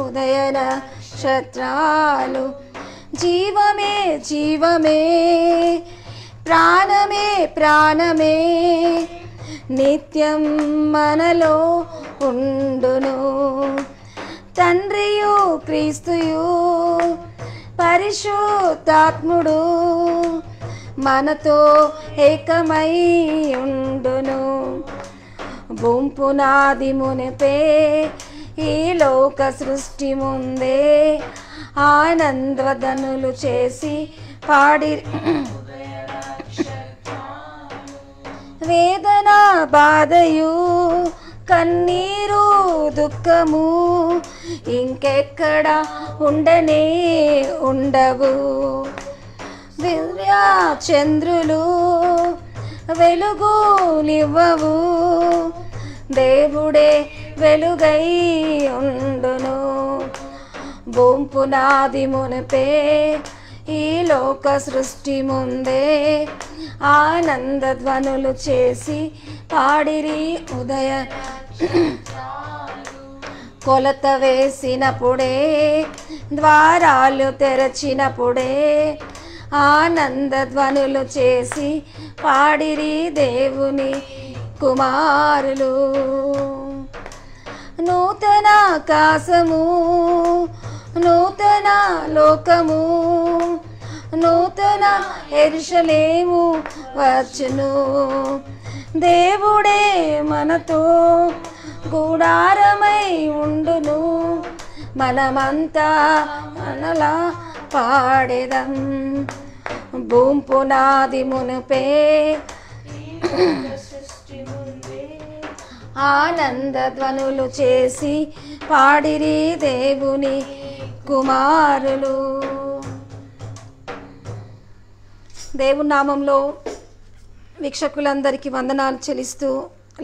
ఉదయ నక్షత్రాలు. జీవమే జీవమే ప్రాణమే ప్రాణమే నిత్యం మనలో ఉండును. తండ్రియు క్రీస్తుయు పరిశుద్ధాత్ముడు మనతో ఏకమై ఉండును. భూంపునాది మునిపే ఈ లోక సృష్టి ముందే ఆనందవదనులు చేసి పాడి వేదన బాధయు కన్నీరు దుఃఖము ఇంకెక్కడ ఉండనే ఉండవు. చంద్రులు వెలుగునివ్వవు, దేవుడే వెలుగై ఉండును. భూంపునాది మునిపే ఈ లోక సృష్టి ముందే ఆనందధ్వనులు చేసి పాడిరి ఉదయ. కొలత వేసినప్పుడే ద్వారాలు తెరచినప్పుడే ఆనందధ్వనులు చేసి పాడిరి దేవుని కుమారులు. నూతన ఆకాశము నూతన లోకము నూతన యెరూషలేము వచ్చును. దేవుడే మనతో గుడారమై ఉండును. మనమంతా మనలా పాడెదం. భూంపునాది మునిపే ఆనందధ్వనులు చేసి పాడిరి దేవుని కుమారులు. దేవుని నామంలో వీక్షకులందరికీ వందనాలు చెల్లిస్తూ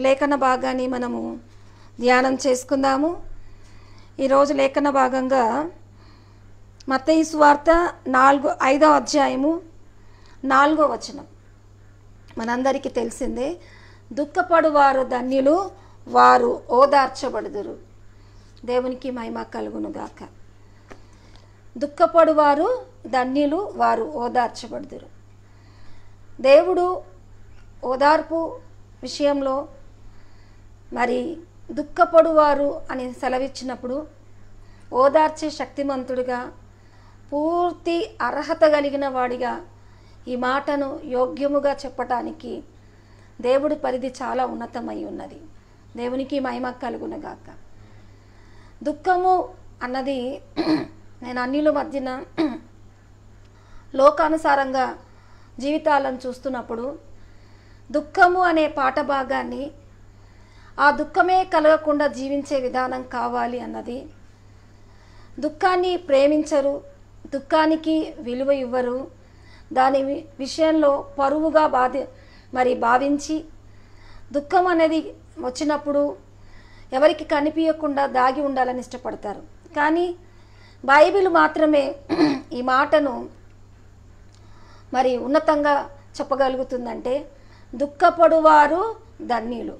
లేఖన భాగాన్ని మనము ధ్యానం చేసుకుందాము. ఈరోజు లేఖన భాగంగా మత్తయి సువార్త 5వ అధ్యాయము 4వ వచనం. మనందరికీ తెలిసిందే, దుఃఖపడువారు ధన్యులు, వారు ఓదార్చబడుదురు. దేవునికి మహిమ కలుగునుగాక. దుఃఖపడువారు ధన్యులు, వారు ఓదార్చబడుదురు. దేవుడు ఓదార్పు విషయంలో మరి దుఃఖపడువారు అని సెలవిచ్చినప్పుడు ఓదార్చే శక్తిమంతుడిగా, పూర్తి అర్హత కలిగిన వాడిగా ఈ మాటను యోగ్యముగా చెప్పటానికి దేవుడి పరిధి చాలా ఉన్నతమై ఉన్నది. దేవునికి మహిమ కలుగునగాక. దుఃఖము అన్నది నేను అన్యుల మధ్యన లోకానుసారంగా జీవితాలను చూస్తున్నప్పుడు దుఃఖము అనే పాట భాగాన్ని ఆ దుఃఖమే కలగకుండా జీవించే విధానం కావాలి అన్నది. దుఃఖాన్ని ప్రేమించరు, దుఃఖానికి విలువ ఇవ్వరు, దాని విషయంలో పరువుగా భావించి దుఃఖం అనేది వచ్చినప్పుడు ఎవరికి కనిపించకుండా దాగి ఉండాలని ఇష్టపడతారు. కానీ బైబిల్ మాత్రమే ఈ మాటను మరి ఉన్నతంగా చెప్పగలుగుతుందంటే, దుఃఖపడువారు ధన్యులు.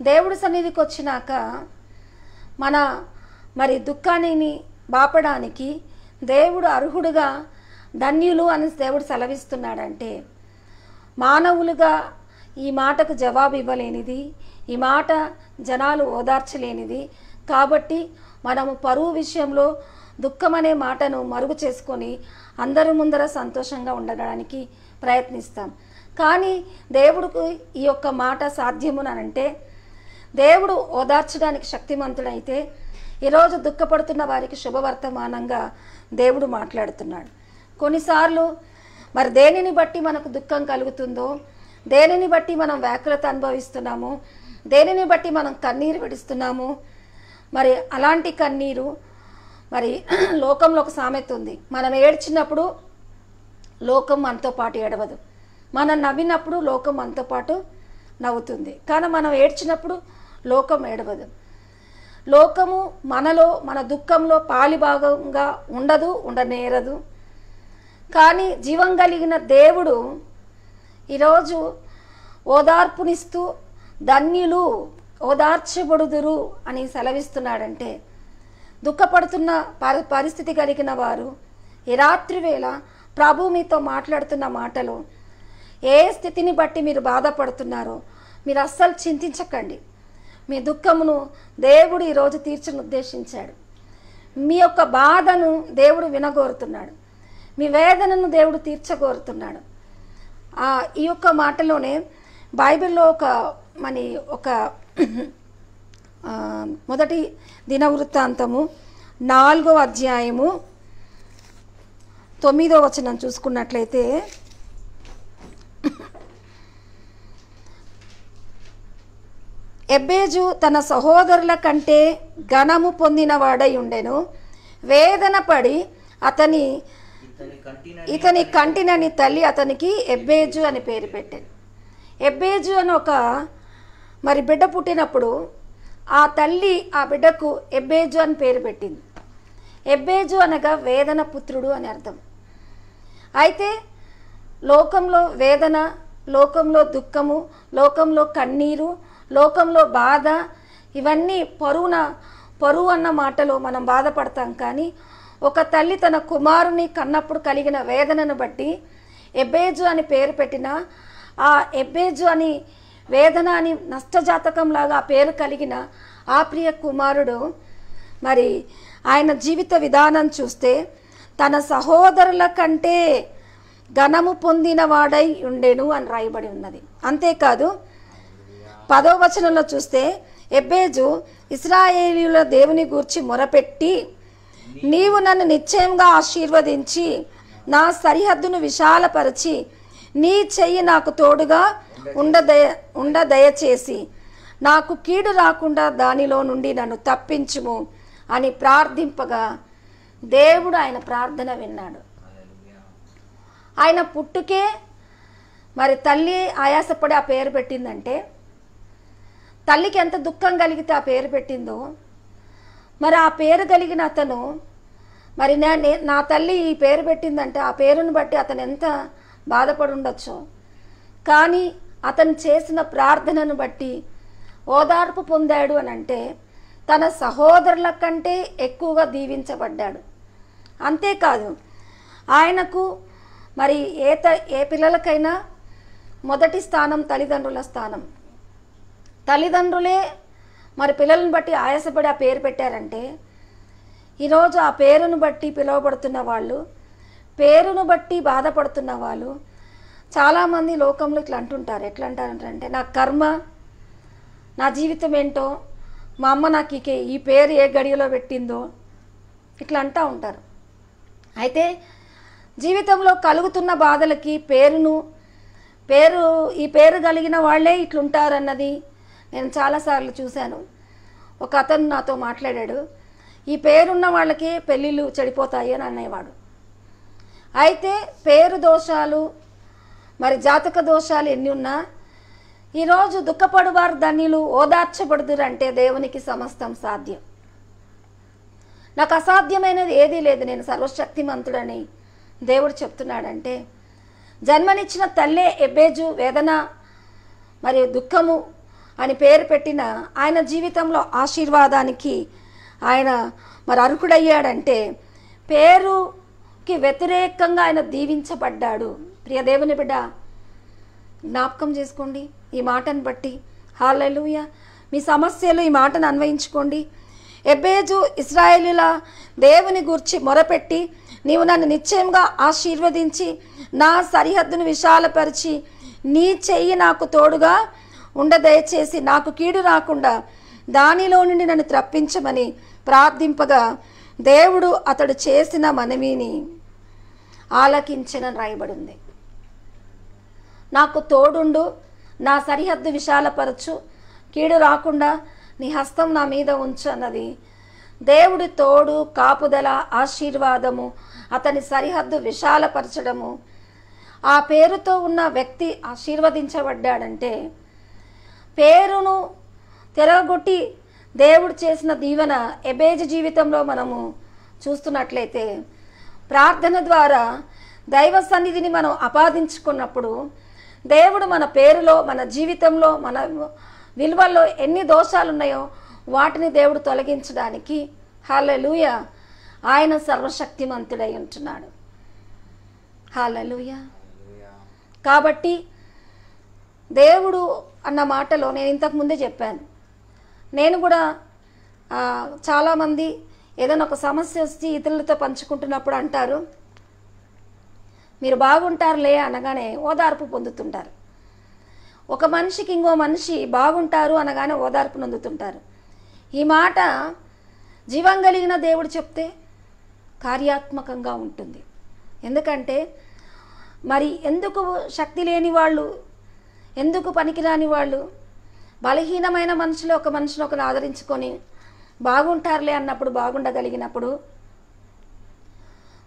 దేవుడి సన్నిధికి వచ్చినాక మరి దుఃఖాన్ని బాపడానికి దేవుడు అర్హుడుగా ధన్యులు అని దేవుడు సెలవిస్తున్నాడంటే, మానవులుగా ఈ మాటకు జవాబు ఇవ్వలేనిది, ఈ మాట జనాలు ఓదార్చలేనిది. కాబట్టి మనము పరువు విషయంలో దుఃఖం అనే మాటను మరుగు చేసుకొని అందరి ముందర సంతోషంగా ఉండడానికి ప్రయత్నిస్తాం. కానీ దేవుడికి ఈ యొక్క మాట సాధ్యమునంటే, దేవుడు ఓదార్చడానికి శక్తిమంతుడైతే ఈరోజు దుఃఖపడుతున్న వారికి శుభవర్తమానంగా దేవుడు మాట్లాడుతున్నాడు. కొన్నిసార్లు మరి దేనిని బట్టి మనకు దుఃఖం కలుగుతుందో, దేనిని బట్టి మనం వ్యాకులత అనుభవిస్తున్నాము, దేనిని బట్టి మనం కన్నీరు విడుస్తున్నాము, మరి అలాంటి కన్నీరు మరి లోకంలో ఒక సామెత ఉంది, మనం ఏడ్చినప్పుడు లోకం మనతో పాటు ఏడవదు, మనం నవ్వినప్పుడు లోకం మనతో పాటు నవ్వుతుంది. కానీ మనం ఏడ్చినప్పుడు లోకం ఏడవదు. లోకము మనలో మన దుఃఖంలో పాలిభాగంగా ఉండదు, ఉండనేరదు. కానీ జీవం కలిగిన దేవుడు ఈరోజు ఓదార్పునిస్తూ ధన్యులు ఓదార్చబడుదురు అని సెలవిస్తున్నాడంటే, దుఃఖపడుతున్న పరిస్థితి కలిగిన వారు ఈ రాత్రి వేళ ప్రభు మీతో మాట్లాడుతున్న మాటలు, ఏ స్థితిని బట్టి మీరు బాధపడుతున్నారో మీరు అస్సలు చింతించకండి. మీ దుఃఖమును దేవుడు ఈరోజు తీర్చను ఉద్దేశించాడు. మీ యొక్క బాధను దేవుడు వినగోరుతున్నాడు. మీ వేదనను దేవుడు తీర్చగోరుతున్నాడు. ఈ యొక్క మాటలోనే బైబిల్లో ఒక మొదటి దినవృత్తాంతము 4వ అధ్యాయము 9వ వచనం చూసుకున్నట్లయితే, ఎబ్బేజు తన సహోదరుల కంటే ఘనము పొందినవాడై ఉండెను. వేదన పడి ఇతని కంటినని తల్లి అతనికి ఎబ్బేజు అని పేరు పెట్టాను. ఎబ్బేజు అని మరి బిడ్డ పుట్టినప్పుడు ఆ తల్లి ఆ బిడ్డకు ఎబ్బేజు అని పేరు పెట్టింది. ఎబ్బేజు అనగా వేదన పుత్రుడు అని అర్థం. అయితే లోకంలో వేదన, లోకంలో దుఃఖము, లోకంలో కన్నీరు, లోకంలో బాధ, ఇవన్నీ పరువు అన్న మాటలో మనం బాధపడతాం. కానీ ఒక తల్లి తన కుమారుని కన్నప్పుడు కలిగిన వేదనను బట్టి ఎబ్బేజు అని పేరు పెట్టిన ఆ ఎబ్బేజు అని వేదన అని నష్టజాతకంలాగా ఆ పేరు కలిగిన ఆ ప్రియ కుమారుడు మరి ఆయన జీవిత విధానం చూస్తే తన సహోదరుల కంటే ఘనము పొందినవాడై ఉండెను అని రాయబడి ఉన్నది. అంతేకాదు 10వ వచనంలో చూస్తే ఎబ్బేజు ఇశ్రాయేలీయుల దేవుని గూర్చి మొరపెట్టి, నీవు నన్ను నిశ్చయంగా ఆశీర్వదించి నా సరిహద్దును విశాలపరిచి నీ చెయ్యి నాకు తోడుగా ఉండ దయచేసి నాకు కీడు రాకుండా దానిలో నుండి నన్ను తప్పించుము అని ప్రార్థింపగా దేవుడు ఆయన ప్రార్థన విన్నాడు. ఆయన పుట్టుకే మరి తల్లి ఆయాసపడి ఆ పేరు పెట్టిందంటే, తల్లికి ఎంత దుఃఖం కలిగితే ఆ పేరు పెట్టిందో, మరి ఆ పేరు కలిగిన అతను మరి నా తల్లి ఈ పేరు పెట్టిందంటే ఆ పేరును బట్టి అతను ఎంత బాధపడి ఉండొచ్చో. కానీ అతను చేసిన ప్రార్థనను బట్టి ఓదార్పు పొందాడు అని అంటే తన సహోదరుల కంటే ఎక్కువగా దీవించబడ్డాడు. అంతేకాదు ఆయనకు మరి ఏ పిల్లలకైనా మొదటి స్థానం తల్లిదండ్రుల స్థానం. తల్లిదండ్రులే మరి పిల్లలను బట్టి ఆయాసపడి ఆ పేరు పెట్టారంటే, ఈరోజు ఆ పేరును బట్టి పిలువబడుతున్న వాళ్ళు, పేరును బట్టి బాధపడుతున్న వాళ్ళు చాలామంది లోకంలో ఇట్లా అంటుంటారు. ఎట్లా అంటారంటే, నా కర్మ, నా జీవితం ఏంటో, మా అమ్మ నాకు ఈ పేరు ఏ గడియలో పెట్టిందో ఇట్లా అంటూ ఉంటారు. అయితే జీవితంలో కలుగుతున్న బాధలకి ఈ పేరు కలిగిన వాళ్ళే ఇట్లుంటారన్నది నేను చాలాసార్లు చూశాను. ఒక అతను నాతో మాట్లాడాడు, ఈ పేరున్న వాళ్ళకే పెళ్ళిళ్ళు చెడిపోతాయి అని అనేవాడు. అయితే పేరు దోషాలు మరి జాతక దోషాలు ఎన్ని ఉన్నా ఈరోజు దుఃఖపడువారు ధన్యులు, ఓదార్చబడుదురు అంటే దేవునికి సమస్తం సాధ్యం. నాకు అసాధ్యమైనది ఏదీ లేదు, నేను సర్వశక్తిమంతుడని దేవుడు చెప్తున్నాడంటే, జన్మనిచ్చిన తల్లే ఎబ్బేజు వేదన మరియు దుఃఖము అని పేరు పెట్టిన ఆయన జీవితంలో ఆశీర్వాదానికి ఆయన మరి అర్హుడయ్యాడంటే పేరుకి వ్యతిరేకంగా ఆయన దీవించబడ్డాడు. ప్రియ దేవుని బిడ్డ, జ్ఞాపకం చేసుకోండి ఈ మాటను బట్టి. హల్లెలూయా. మీ సమస్యలు ఈ మాటను అన్వయించుకోండి. ఎబ్బేజు ఇశ్రాయేలీయుల దేవుని గూర్చి మొరపెట్టి, నీవు నన్ను నిశ్చయంగా ఆశీర్వదించి నా సరిహద్దును విశాలపరిచి నీ చెయ్యి నాకు తోడుగా ఉండ దయచేసి నాకు కీడు రాకుండా దానిలో నుండి నన్ను తప్పించమని ప్రార్థింపగా దేవుడు అతడు చేసిన మనవిని ఆలకించనని రాయబడింది. నాకు తోడుండు, నా సరిహద్దు విశాలపరచు, కీడు రాకుండా నీ హస్తం నా మీద ఉంచు అన్నది దేవుడి తోడు, కాపుదల, ఆశీర్వాదము, అతని సరిహద్దు విశాలపరచడము. ఆ పేరుతో ఉన్న వ్యక్తి ఆశీర్వదించబడ్డాడంటే పేరును తిరగొట్టి దేవుడు చేసిన దీవెన ఎబ్బేజు జీవితంలో మనము చూస్తున్నట్లయితే, ప్రార్థన ద్వారా దైవ సన్నిధిని మనం ఆపాదించుకున్నప్పుడు దేవుడు మన పేరులో, మన జీవితంలో, మన విలువల్లో ఎన్ని దోషాలు ఉన్నాయో వాటిని దేవుడు తొలగించడానికి, హల్లెలూయా. ఆయన సర్వశక్తిమంతుడై ఉంటున్నాడు. హల్లెలూయా. కాబట్టి దేవుడు అన్న మాటలో నేను ఇంతకుముందే చెప్పాను. నేను కూడా చాలామంది ఏదైనా ఒక సమస్య వచ్చి ఇతరులతో పంచుకుంటున్నప్పుడు అంటారు, మీరు బాగుంటారులే అనగానే ఓదార్పు పొందుతుంటారు. ఒక మనిషికి ఇంకో మనిషి బాగుంటారు అనగానే ఓదార్పు పొందుతుంటారు. ఈ మాట జీవం కలిగిన దేవుడు చెప్తే కార్యాత్మకంగా ఉంటుంది. ఎందుకంటే మరి ఎందుకు శక్తి లేని వాళ్ళు, ఎందుకు పనికిరాని వాళ్ళు, బలహీనమైన మనుషులు ఒక మనిషిని ఒకరు ఆదరించుకొని బాగుంటారులే అన్నప్పుడు, బాగుండగలిగినప్పుడు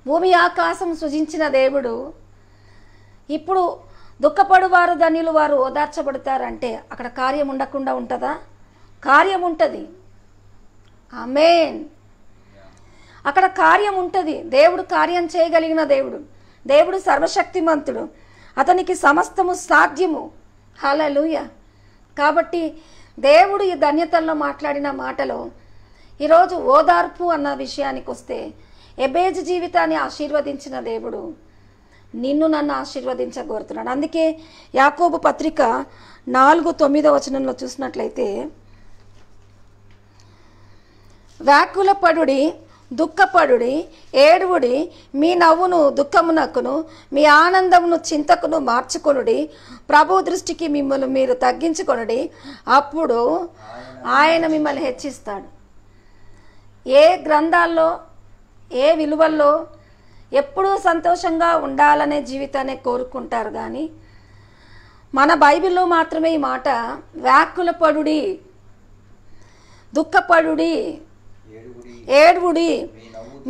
భూమి ఆకాశం సృజించిన దేవుడు ఇప్పుడు దుఃఖపడువారు ధన్యులు వారు ఓదార్చబడతారంటే అక్కడ కార్యం ఉండకుండా ఉంటుందా? కార్యం ఉంటుంది. ఆమేన్. అక్కడ కార్యం ఉంటుంది. దేవుడు కార్యం చేయగలిగిన దేవుడు. దేవుడు సర్వశక్తిమంతుడు. అతనికి సమస్తము సాధ్యము. హల్లెలూయా. కాబట్టి దేవుడు ఈ ధన్యతల్లో మాట్లాడిన మాటలో ఈరోజు ఓదార్పు అన్న విషయానికి వస్తే, ఎబేజు జీవితాన్ని ఆశీర్వదించిన దేవుడు నిన్ను నన్ను ఆశీర్వదించగోరుతున్నాడు. అందుకే యాకోబు పత్రిక 4:9 చూసినట్లయితే, వ్యాకులపడుడి, దుఃఖపడుడి, ఏడువుడి, మీ నవ్వును దుఃఖమునకును మీ ఆనందమును చింతకును మార్చుకొనుడి, ప్రభు దృష్టికి మిమ్మల్ని మీరు తగ్గించుకొనుడి, అప్పుడు ఆయన మిమ్మల్ని హెచ్చిస్తాడు. ఏ గ్రంథాల్లో, ఏ విలువల్లో ఎప్పుడూ సంతోషంగా ఉండాలనే జీవితాన్ని కోరుకుంటారు. కానీ మన బైబిల్లో మాత్రమే ఈ మాట వ్యాకులపడుడి, దుఃఖపడుడి, ఏడువుడి,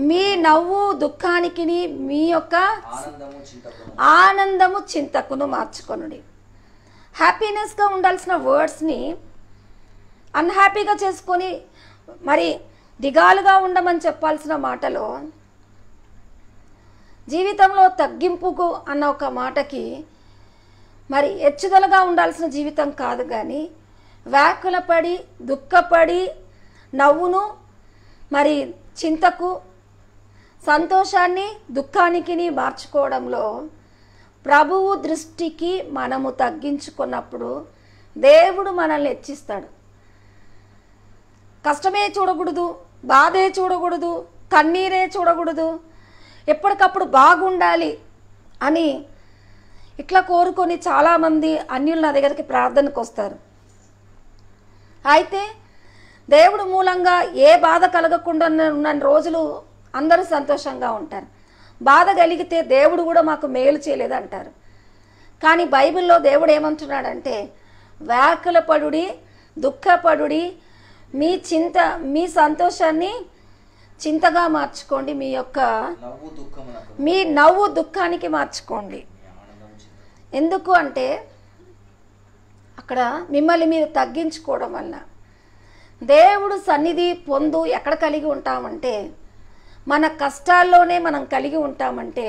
మీ నవ్వు దుఃఖానికి మీ యొక్క ఆనందము చింతకును మార్చుకొనుడి. హ్యాపీనెస్గా ఉండాల్సిన వర్డ్స్ని అన్హ్యాపీగా చేసుకొని మరి దిగాలుగా ఉండమని చెప్పాల్సిన మాటలో జీవితంలో తగ్గింపుకు అన్న ఒక మాటకి మరి హెచ్చుదలగా ఉండాల్సిన జీవితం కాదు. కానీ వ్యాకులపడి దుఃఖపడి నవ్వును మరి చింతకు, సంతోషాన్ని దుఃఖానికి మార్చుకోవడంలో ప్రభువు దృష్టికి మనము తగ్గించుకున్నప్పుడు దేవుడు మనల్ని హెచ్చిస్తాడు. కష్టమే చూడకూడదు, బాధే చూడకూడదు, కన్నీరే చూడకూడదు, ఎప్పటికప్పుడు బాగుండాలి అని ఇట్లా కోరుకొని చాలామంది అన్యులు నా దగ్గరికి ప్రార్థనకు వస్తారు. అయితే దేవుడు మూలంగా ఏ బాధ కలగకుండా ఉన్న రోజులు అందరూ సంతోషంగా ఉంటారు. బాధ కలిగితే దేవుడు కూడా మాకు మేలు చేయలేదు అంటారు. కానీ బైబిల్లో దేవుడు ఏమంటున్నాడంటే, వ్యాకులపడుడి, దుఃఖపడుడి, మీ సంతోషాన్ని చింతగా మార్చుకోండి, మీ నవ్వు దుఃఖానికి మార్చుకోండి. ఎందుకు అంటే అక్కడ మిమ్మల్ని మీరు తగ్గించుకోవడం వల్ల దేవుడు సన్నిధి పొందు ఎక్కడ కలిగి ఉంటామంటే మన కష్టాల్లోనే మనం కలిగి ఉంటామంటే,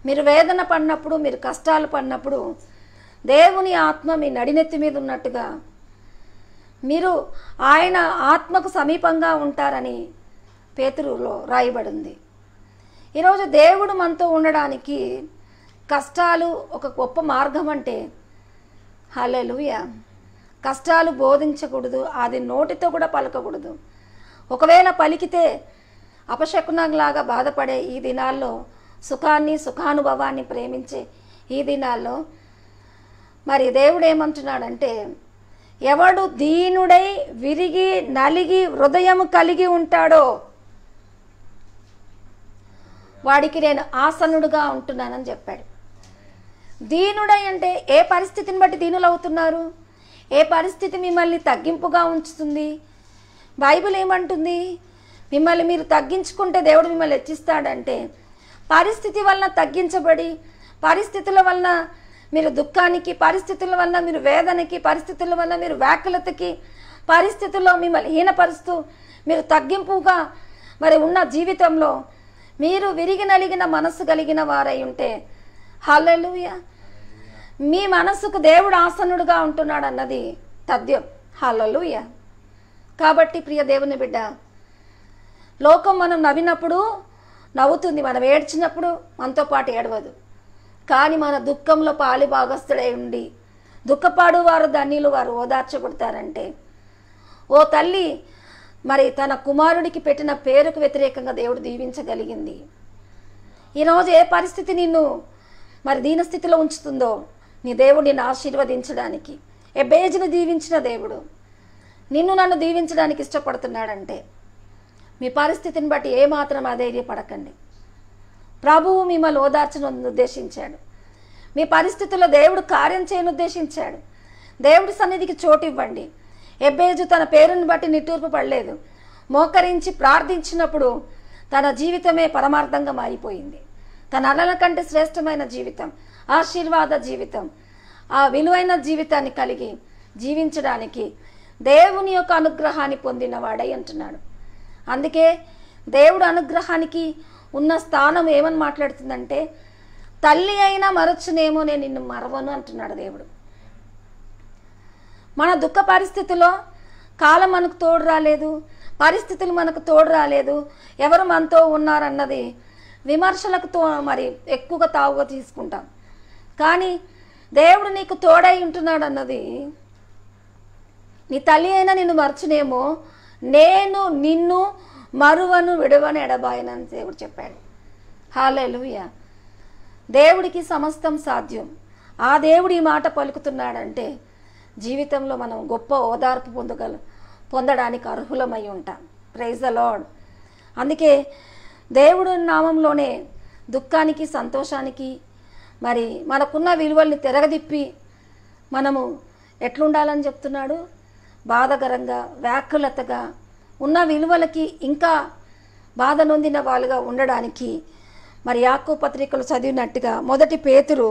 మీరు వేదన పడినప్పుడు, మీరు కష్టాలు పడినప్పుడు దేవుని ఆత్మ మీ నడినెత్తి మీద ఉన్నట్టుగా మీరు ఆయన ఆత్మకు సమీపంగా ఉంటారని పేతురులో రాయబడింది. ఈరోజు దేవుడు మనతో ఉండడానికి కష్టాలు ఒక గొప్ప మార్గం అంటే హల్లెలూయా. కష్టాలు బోధించకూడదు, అది నోటితో కూడా పలకకూడదు. ఒకవేళ పలికితే అపశకునంలాగా బాధపడే ఈ దినాల్లో, సుఖానుభవాన్ని ప్రేమించే ఈ దినాల్లో మరి దేవుడు ఏమంటున్నాడంటే, ఎవడు దీనుడై విరిగి నలిగి హృదయము కలిగి ఉంటాడో వాడికి నేను ఆసనుడుగా ఉంటున్నానని చెప్పాడు. దీనుడై అంటే ఏ పరిస్థితిని బట్టి దీనులు అవుతున్నారు? ఏ పరిస్థితి మిమ్మల్ని తగ్గింపుగా ఉంచుతుంది? బైబిల్ ఏమంటుంది? మిమ్మల్ని మీరు తగ్గించుకుంటే దేవుడు మిమ్మల్ని హెచ్చిస్తాడంటే, పరిస్థితి వలన తగ్గించబడి, పరిస్థితుల వలన మీరు దుఃఖానికి, పరిస్థితుల వలన మీరు వేదనకి, పరిస్థితుల వలన మీరు వ్యాకులతకి, పరిస్థితుల్లో మిమ్మల్ని హీనపరుస్తూ మీరు తగ్గింపుగా మరి ఉన్న జీవితంలో మీరు విరిగి నలిగిన మనస్సు కలిగిన వారై ఉంటే హల్లెలూయా, మీ మనస్సుకు దేవుడు ఆసనుడుగా ఉంటున్నాడు అన్నది తథ్యం. హల్లెలూయా. కాబట్టి ప్రియ దేవుని బిడ్డ, లోకం మనం నవ్వినప్పుడు నవ్వుతుంది, మనం ఏడ్చినప్పుడు మనతో పాటు ఏడవదు. కానీ మన దుఃఖంలో పాలి భాగస్థుడై ఉండి దుఃఖపాడు వారు ధన్యులు, వారు ఓదార్చబడతారంటే, ఓ తల్లి మరి తన కుమారుడికి పెట్టిన పేరుకు వ్యతిరేకంగా దేవుడు దీవించగలిగింది. ఈరోజు ఏ పరిస్థితి నిన్ను మరి దీనస్థితిలో ఉంచుతుందో నీ దేవుడు నిన్ను ఆశీర్వదించడానికి, ఎబ్బేజును దీవించిన దేవుడు నిన్ను నన్ను దీవించడానికి ఇష్టపడుతున్నాడంటే, మీ పరిస్థితిని బట్టి ఏమాత్రం అధైర్యపడకండి. ప్రభువు మిమ్మల్ని ఓదార్చను ఉద్దేశించాడు. మీ పరిస్థితుల్లో దేవుడు కార్యం చేయను ఉద్దేశించాడు. దేవుడి సన్నిధికి చోటు ఇవ్వండి. ఎబ్బేజు తన పేరుని బట్టి నిట్టూర్పు పడలేదు. మోకరించి ప్రార్థించినప్పుడు తన జీవితమే పరమార్థంగా మారిపోయింది. తన అలల కంటే శ్రేష్టమైన జీవితం, ఆశీర్వాద జీవితం, ఆ విలువైన జీవితాన్ని కలిగి జీవించడానికి దేవుని యొక్క అనుగ్రహాన్ని పొందినవాడై అంటున్నాడు. అందుకే దేవుడు అనుగ్రహానికి ఉన్న స్థానం ఏమని మాట్లాడుతుందంటే, తల్లి అయినా మరచునేమో నేను నిన్ను మరవను అంటున్నాడు దేవుడు. మన దుఃఖ పరిస్థితుల్లో కాలం మనకు తోడు రాలేదు, పరిస్థితులు మనకు తోడు రాలేదు, ఎవరు మనతో ఉన్నారన్నది విమర్శలకు మరి ఎక్కువగా తావుగా తీసుకుంటాం. కానీ దేవుడు నీకు తోడై ఉంటున్నాడు అన్నది, నీ తల్లి అయినా నిన్ను మరచునేమో, నేను నిన్ను మరువను విడవను ఎడబాయనని దేవుడు చెప్పాడు. హల్లెలూయా. దేవుడికి సమస్తం సాధ్యం. ఆ దేవుడు ఈ మాట పలుకుతున్నాడంటే జీవితంలో మనం గొప్ప ఓదార్పు పొందడానికి అర్హులమై ఉంటాం. Praise the lord. అందుకే దేవుడు నామంలోనే దుఃఖానికి, సంతోషానికి, మరి మనకున్న విలువల్ని తిరగదిప్పి మనము ఎట్లుండాలని చెప్తున్నాడు? బాధకరంగా, వ్యాకులతగా ఉన్న విలువలకి ఇంకా బాధ నొందిన వాళ్ళుగా ఉండడానికి మరి యాకోబు పత్రికలు చదివినట్టుగా 1 పేతురు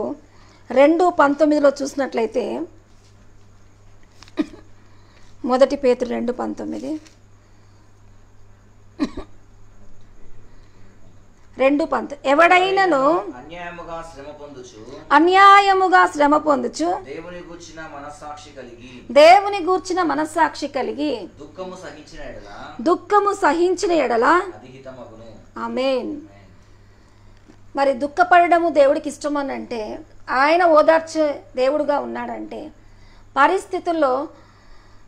2:19 చూసినట్లయితే, 1 పేతురు 2:19, 2:19 ఎవడైనను అన్యాయముగా శ్రమ పొందుచు దేవుని గూర్చిన మనస్సాక్షి కలిగి దుఃఖము సహించిన ఎడల ఆమేన్. మరి దుఃఖపడము దేవుడికి ఇష్టమని అంటే, ఆయన ఓదార్చే దేవుడుగా ఉన్నాడంటే, పరిస్థితుల్లో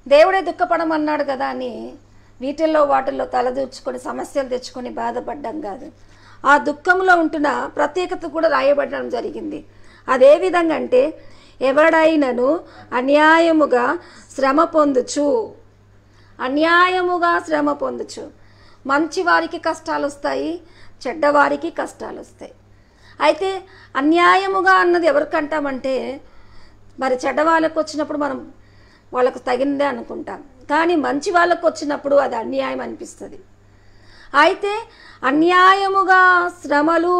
దేవుడే దుఃఖపడమన్నాడు కదా అని వాటిల్లో తలదూర్చుకొని సమస్యలు తెచ్చుకొని బాధపడ్డం కాదు. ఆ దుఃఖంలో ఉంటున్న ప్రత్యేకత కూడా రాయబడడం జరిగింది. అదే విధంగా అంటే, ఎవడైనను అన్యాయముగా శ్రమ పొందుచు, మంచి వారికి కష్టాలు వస్తాయి, చెడ్డవారికి కష్టాలు వస్తాయి. అయితే అన్యాయముగా అన్నది ఎవరికంటామంటే, మరి చెడ్డవాళ్ళకు వచ్చినప్పుడు మనం వాళ్ళకు తగిందే అనుకుంటాం, కానీ మంచి వాళ్ళకు వచ్చినప్పుడు అది అన్యాయం అనిపిస్తుంది. అయితే అన్యాయముగా శ్రమలు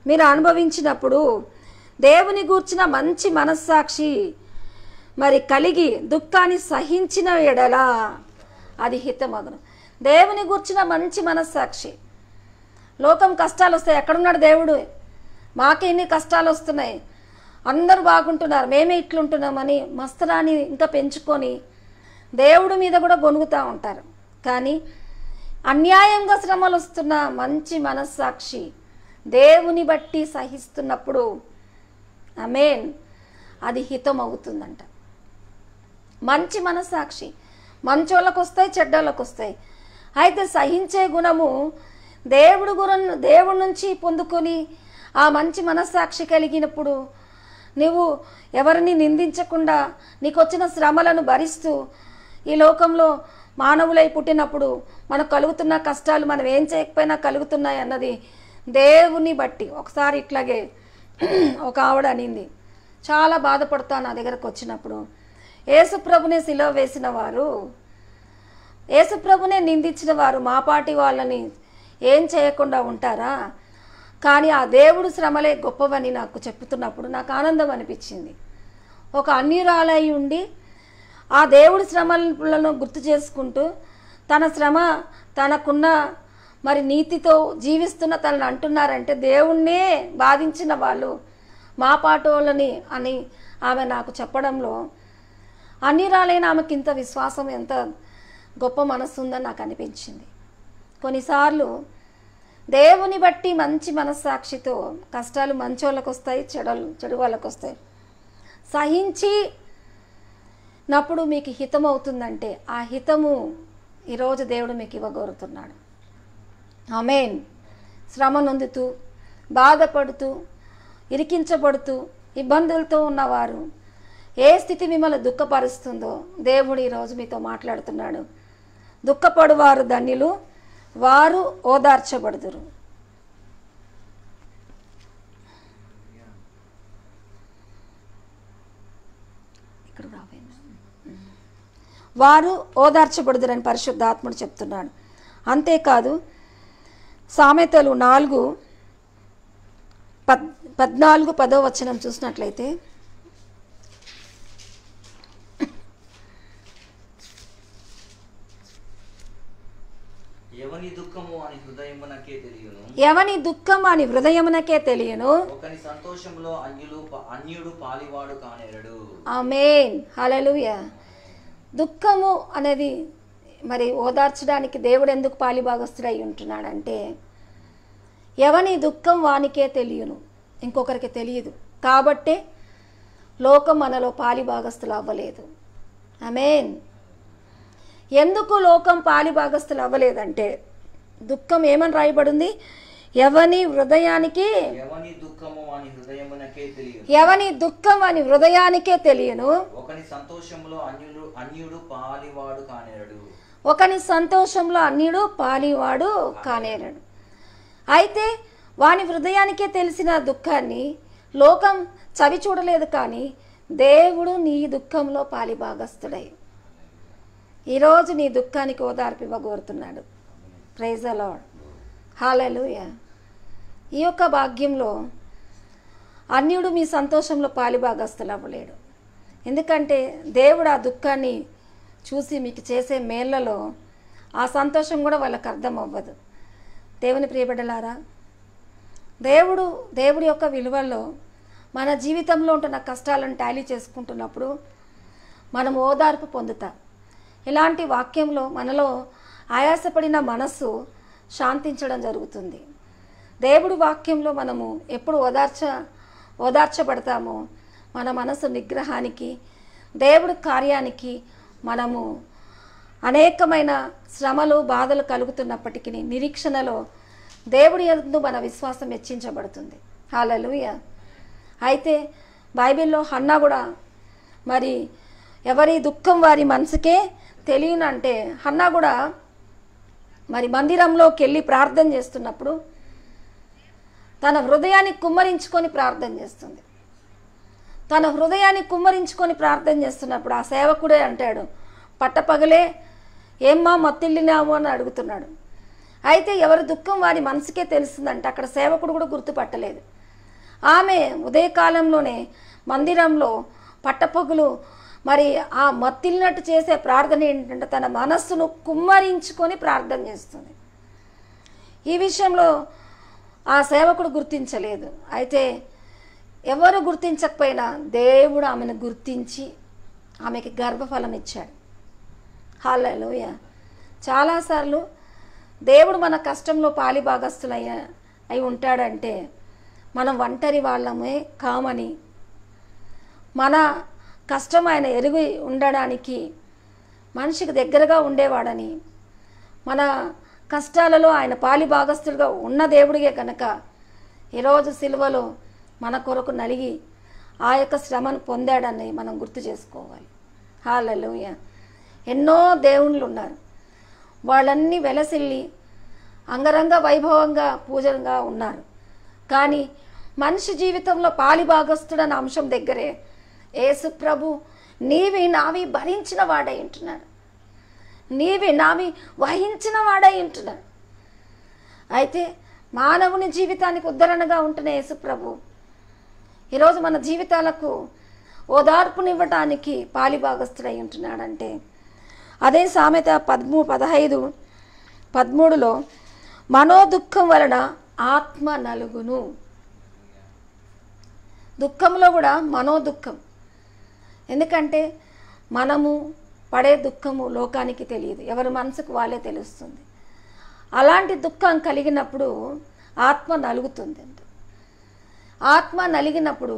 మీరు అనుభవించినప్పుడు దేవుని గూర్చిన మంచి మనస్సాక్షి మరి కలిగి దుఃఖాన్ని సహించిన ఎడల అది హితమగును. దేవుని గూర్చిన మంచి మనస్సాక్షి. లోకం కష్టాలు వస్తాయి, ఎక్కడున్నాడు దేవుడు? మాకే ఇన్ని కష్టాలు వస్తున్నాయి, అందరూ బాగుంటున్నారు, మేమే ఇట్లుంటున్నామని మస్తరాన్ని ఇంకా పెంచుకొని దేవుడి మీద కూడా గొనుగుతూ ఉంటారు. కానీ అన్యాయంగా శ్రమలు వస్తున్న మంచి మనస్సాక్షి దేవుని బట్టి సహిస్తున్నప్పుడు ఆమేన్, అది హితం అవుతుందంట. మంచి మనస్సాక్షి మంచోళ్ళకు వస్తాయి, చెడ్డోళ్ళకు వస్తాయి. అయితే సహించే గుణము దేవుడి నుంచి పొందుకొని ఆ మంచి మనస్సాక్షి కలిగినప్పుడు నువ్వు ఎవరిని నిందించకుండా నీకు వచ్చిన శ్రమలను భరిస్తూ ఈ లోకంలో మానవులై పుట్టినప్పుడు మనకు కలుగుతున్న కష్టాలు మనం ఏం చేయకపోయినా కలుగుతున్నాయి అన్నది దేవుని బట్టి. ఒకసారి ఇట్లాగే ఒక ఆవిడ అనింది, చాలా బాధపడతా నా దగ్గరకు వచ్చినప్పుడు, యేసుప్రభునే సిలువ వేసిన వారు, యేసుప్రభునే నిందించిన వారు మా పాటి వాళ్ళని ఏం చేయకుండా ఉంటారా? కానీ ఆ దేవుడు శ్రమలే గొప్పవని నాకు చెప్తున్నప్పుడు నాకు ఆనందం అనిపించింది. ఒక అన్యురాలై ఉండి ఆ దేవుడి శ్రమలను గుర్తు చేసుకుంటూ తన శ్రమ తనకున్న మరి నీతితో జీవిస్తున్న తనని అంటున్నారంటే దేవుణ్ణే బాధించిన వాళ్ళు మా పాటోళ్ళని అని ఆమె నాకు చెప్పడంలో అన్యురాలైన ఆమెకి ఇంత విశ్వాసం, ఎంత గొప్ప మనస్సు ఉందని నాకు అనిపించింది. కొన్నిసార్లు దేవుని బట్టి మంచి మనస్సాక్షితో కష్టాలు మంచోళ్ళకు వస్తాయి, చెడు వాళ్ళకు వస్తాయి. సహించినప్పుడు మీకు హితం అవుతుందంటే ఆ హితము ఈరోజు దేవుడు మీకు ఇవ్వగోరుతున్నాడు. ఆమేన్. శ్రమ నొందుతూ, బాధపడుతూ, ఇరికించబడుతూ, ఇబ్బందులతో ఉన్నవారు, ఏ స్థితి మిమ్మల్ని దుఃఖపరుస్తుందో దేవుడు ఈరోజు మీతో మాట్లాడుతున్నాడు. దుఃఖపడువారు ధన్యులు, వారు ఓదార్చబడుదురు. వారు ఓదార్చబడుదురని పరిశుద్ధాత్ముడు చెప్తున్నాడు. అంతేకాదు సామెతలు 4:14-10 చూసినట్లయితే, ఎవని దుఃఖము అని హృదయమునకే తెలియను, ఒకని సంతోషంలో అన్యుడు పాలివాడు కానేరడు. ఆమేన్. హల్లెలూయా. దుఃఖము అనేది మరి ఓదార్చడానికి దేవుడు ఎందుకు పాలిభాగస్తుడై ఉంటున్నాడంటే, ఎవని దుఃఖం వానికే తెలియను, ఇంకొకరికి తెలియదు. కాబట్టే లోకం మనలో పాలిభాగస్తులు అవ్వలేదు. ఆమేన్. ఎందుకు లోకం పాలిభాగస్తులు అవ్వలేదంటే, దుఃఖం ఏమని రాయబడింది? ఎవని దుఃఖం వాని హృదయానికే తెలియను, ఒకని సంతోషంలో అన్యుడు పాలివాడు కానేరడు. అయితే వాని హృదయానికే తెలిసిన దుఃఖాన్ని లోకం చవి చూడలేదు, కానీ దేవుడు నీ దుఃఖంలో పాలిభాగస్తుడై ఈరోజు నీ దుఃఖానికి ఓదార్పు ఇవ్వగోరుతున్నాడు. Praise the lord. హల్లెలూయా. ఈ యొక్క భాగ్యంలో అన్యుడు మీ సంతోషంలో పాలిభాగస్తులు అవ్వలేడు. ఎందుకంటే దేవుడు ఆ దుఃఖాన్ని చూసి మీకు చేసే మేళ్లలో ఆ సంతోషం కూడా వాళ్ళకి అర్థం అవ్వదు. దేవుని ప్రియబిడ్డలారా, దేవుడి యొక్క విలువల్లో మన జీవితంలో ఉంటున్న కష్టాలను టాలీ చేసుకుంటున్నప్పుడు మనం ఓదార్పు పొందుతాం. ఇలాంటి వాక్యంలో మనలో ఆయాసపడిన మనస్సు శాంతించడం జరుగుతుంది. దేవుడి వాక్యంలో మనము ఎప్పుడు ఓదార్చబడతామో మన మనసు నిగ్రహానికి, దేవుడి కార్యానికి మనము అనేకమైన శ్రమలు, బాధలు కలుగుతున్నప్పటికీ నిరీక్షణలో దేవుడి యందు మన విశ్వాసం హెచ్చించబడుతుంది. హల్లెలూయా. అయితే బైబిల్లో హన్నా కూడా మరి ఎవరి దుఃఖం వారి మనసుకే తెలియనంటే, హన్నా కూడా మరి మందిరంలోకి వెళ్ళి ప్రార్థన చేస్తున్నప్పుడు తన హృదయాన్ని కుమ్మరించుకొని ప్రార్థన చేస్తుంది. తన హృదయాన్ని కుమ్మరించుకొని ప్రార్థన చేస్తున్నప్పుడు ఆ సేవకుడే అంటాడు, పట్టపగలే ఏమ్మా మత్తిల్లినావు అని అడుగుతున్నాడు. అయితే ఎవరి దుఃఖం వారి మనసుకే తెలుస్తుందంటే అక్కడ సేవకుడు కూడా గుర్తుపట్టలేదు. ఆమె ఉదయకాలంలోనే మందిరంలో పట్టపగులు మరి ఆ మత్తిల్లినట్టు చేసే ప్రార్థన ఏంటంటే తన మనస్సును కుమ్మరించుకొని ప్రార్థన చేస్తుంది. ఈ విషయంలో ఆ సేవకుడు గుర్తించలేదు. అయితే ఎవరు గుర్తించకపోయినా దేవుడు ఆమెను గుర్తించి ఆమెకి గర్భఫలం ఇచ్చాడు. హల్లెలూయా. చాలాసార్లు దేవుడు మన కష్టంలో అయి ఉంటాడంటే మనం ఒంటరి వాళ్ళమే కామని, మన కష్టం ఆయన ఎరుగు ఉండడానికి, మనిషికి దగ్గరగా ఉండేవాడని, మన కష్టాలలో ఆయన పాలిభాగస్తులుగా ఉన్న దేవుడిగే కనుక ఈరోజు సిలువలో మన కొరకు నలిగి ఆ యొక్క శ్రమను పొందాడని మనం గుర్తు చేసుకోవాలి. హల్లెలూయా. ఎన్నో దేవుళ్ళు ఉన్నారు, వాళ్ళన్నీ వెలసిల్లి అంగరంగ వైభవంగా పూజంగా ఉన్నారు. కానీ మనిషి జీవితంలో పాలిభాగస్తుడన్న అంశం దగ్గరే యేసు ప్రభు నీవి నావి భరించిన వాడై ఉంటున్నాడు, నీవి నావి వహించిన వాడై ఉంటున్నాడు. అయితే మానవుని జీవితానికి ఉద్ధరణగా ఉంటున్న యేసు ప్రభు ఈరోజు మన జీవితాలకు ఓదార్పునివ్వటానికి పాలిభాగస్తుడై ఉంటున్నాడంటే అదే సామెత 15:13లో మనోదుఃఖం వలన ఆత్మ నలుగును. దుఃఖంలో కూడా మనోదుఃఖం. ఎందుకంటే మనము పడే దుఃఖము లోకానికి తెలియదు, ఎవరి మనసుకు వాళ్ళే తెలుస్తుంది. అలాంటి దుఃఖం కలిగినప్పుడు ఆత్మ నలుగుతుంది. ఆత్మ నలిగినప్పుడు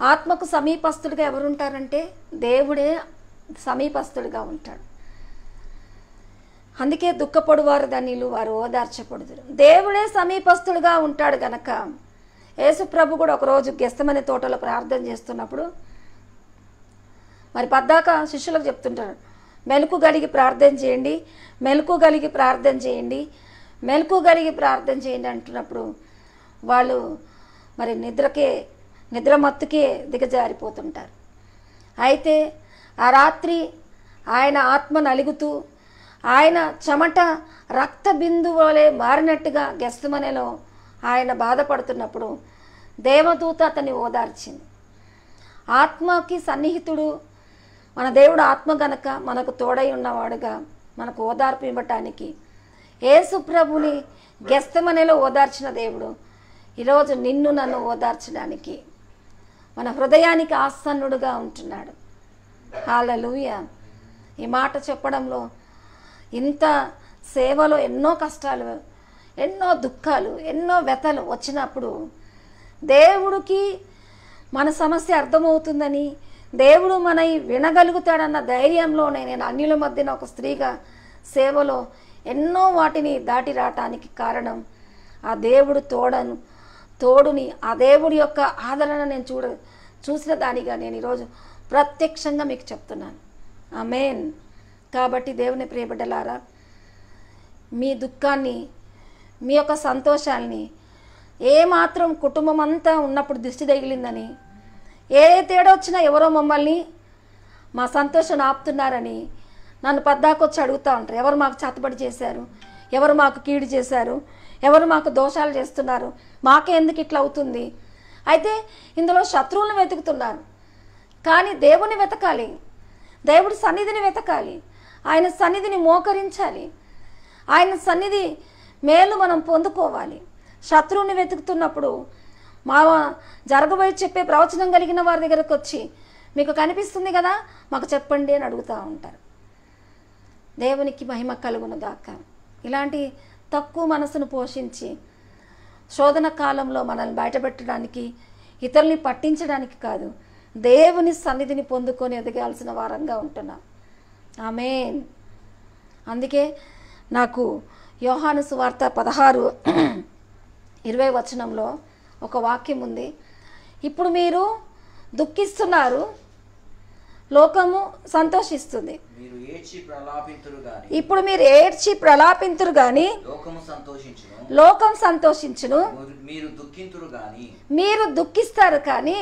ఆత్మకు సమీపస్తుడిగా ఎవరుంటారంటే దేవుడే సమీపస్తుడిగా ఉంటాడు. అందుకే దుఃఖపడువారు ధన్యులు, వారు ఓదార్చపడుదురు. దేవుడే సమీపస్తుడిగా ఉంటాడు గనక యేసు ప్రభు కూడా ఒకరోజు గెత్సేమనే తోటలో ప్రార్థన చేస్తున్నప్పుడు మరి పద్దాక శిష్యులకు చెప్తుంటాడు, మెలకు కలిగి ప్రార్థన చేయండి, మెలకు కలిగి ప్రార్థన చేయండి, మెలకు కలిగి ప్రార్థన చేయండి అంటున్నప్పుడు వాళ్ళు మరి నిద్ర మత్తుకే దిగజారిపోతుంటారు. అయితే ఆ రాత్రి ఆయన ఆత్మ నలుగుతూ ఆయన చెమట రక్త బిందువులే మారినట్టుగా గెత్సేమనేలో ఆయన బాధపడుతున్నప్పుడు దేవదూత అతన్ని ఓదార్చింది. ఆత్మకి సన్నిహితుడు మన దేవుడు ఆత్మ గనక మనకు తోడై ఉన్నవాడుగా మనకు ఓదార్పు ఇవ్వటానికి యేసు ప్రభుని గెత్సేమనేలో ఓదార్చిన దేవుడు ఈరోజు నిన్ను నన్ను ఓదార్చడానికి మన హృదయానికి ఆసన్నుడుగా ఉంటున్నాడు. హల్లెలూయా. ఈ మాట చెప్పడంలో ఇంత సేవలో ఎన్నో కష్టాలు, ఎన్నో దుఃఖాలు, ఎన్నో వ్యతలు వచ్చినప్పుడు దేవుడికి మన సమస్య అర్థమవుతుందని, దేవుడు మనవి వినగలుగుతాడన్న ధైర్యంలోనే నేను అన్యుల మధ్యన ఒక స్త్రీగా సేవలో ఎన్నో వాటిని దాటి రావటానికి కారణం ఆ దేవుడు తోడుని ఆ దేవుడి యొక్క ఆదరణ నేను చూసిన దానిగా నేను ఈరోజు ప్రత్యక్షంగా మీకు చెప్తున్నాను. ఆమేన్. కాబట్టి దేవుని ప్రియబిడ్డలారా, మీ దుఃఖాన్ని, మీ యొక్క సంతోషాల్ని ఏమాత్రం కుటుంబం అంతా ఉన్నప్పుడు దిష్టి తగిలిందని, ఏ తేడా వచ్చినా ఎవరో మమ్మల్ని మా సంతోషాన్ని ఆపుతున్నారని నన్ను పద్దాకొచ్చి అడుగుతూ ఉంటారు. ఎవరు మాకు చేతబడి చేశారు, ఎవరు మాకు కీడు చేశారు, ఎవరు మాకు దోషాలు చేస్తున్నారు, మాకే ఎందుకు ఇట్లా అవుతుంది. అయితే ఇందులో శత్రువులను వెతుకుతున్నారు. కానీ దేవుని వెతకాలి, దేవుడి సన్నిధిని వెతకాలి, ఆయన సన్నిధిని మోకరించాలి, ఆయన సన్నిధి మేలు మనం పొందుకోవాలి. శత్రువుని వెతుకుతున్నప్పుడు మా జరగబోయి చెప్పే ప్రవచనం కలిగిన వారి దగ్గరకు వచ్చి మీకు కనిపిస్తుంది కదా మాకు చెప్పండి అని అడుగుతూ ఉంటారు. దేవునికి మహిమ కలుగును గాక. ఇలాంటి తక్కువ మనసును పోషించి శోధన కాలంలో మనల్ని బయటపెట్టడానికి, ఇతరుల్ని పట్టించడానికి కాదు, దేవుని సన్నిధిని పొందుకొని ఎదగాల్సిన వారంగా ఉంటున్నాం. ఆమేన్. అందుకే నాకు యోహాను సువార్త 16:20 వచనంలో ఒక వాక్యం ఉంది. ఇప్పుడు మీరు దుఃఖిస్తున్నారు, లోకము సంతోషిస్తుంది. ఇప్పుడు మీరు ఏడ్చి ప్రలాపింతురు గాని లోకం సంతోషించును. మీరు దుఃఖిస్తారు కానీ